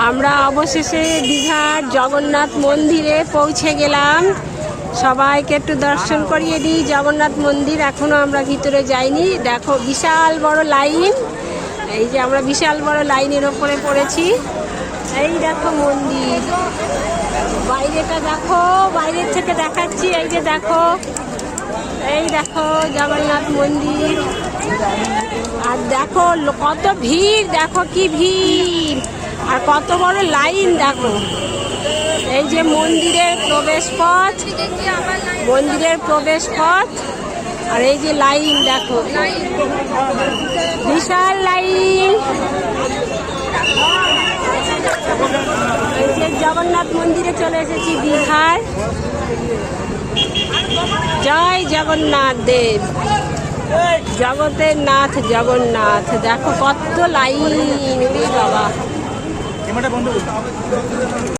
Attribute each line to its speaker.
Speaker 1: আমরা অবশেষে দীঘার জগন্নাথ মন্দিরে পৌঁছে গেলাম। সবাইকে একটু দর্শন করিয়ে দিই জগন্নাথ মন্দির। এখনো আমরা ভিতরে যাইনি। দেখো বিশাল বড় লাইন। এই যে আমরা বিশাল বড় লাইনের ওপরে পড়েছি। এই দেখো মন্দির, বাইরেটা দেখো, বাইরের থেকে দেখাচ্ছি। এই যে দেখো, এই দেখো জগন্নাথ মন্দির। আর দেখো কত ভিড়, দেখো কি ভিড়, আর কত বড় লাইন দেখো। এই যে মন্দিরের প্রবেশ পথ, মন্দিরের প্রবেশ পথ, আর এই যে লাইন দেখো, বিশাল লাইন। এই যে জগন্নাথ মন্দিরে চলে এসেছি দীঘার। জয় জগন্নাথ দেব, জগতের নাথ জগন্নাথ। দেখো কত লাইন বাবা।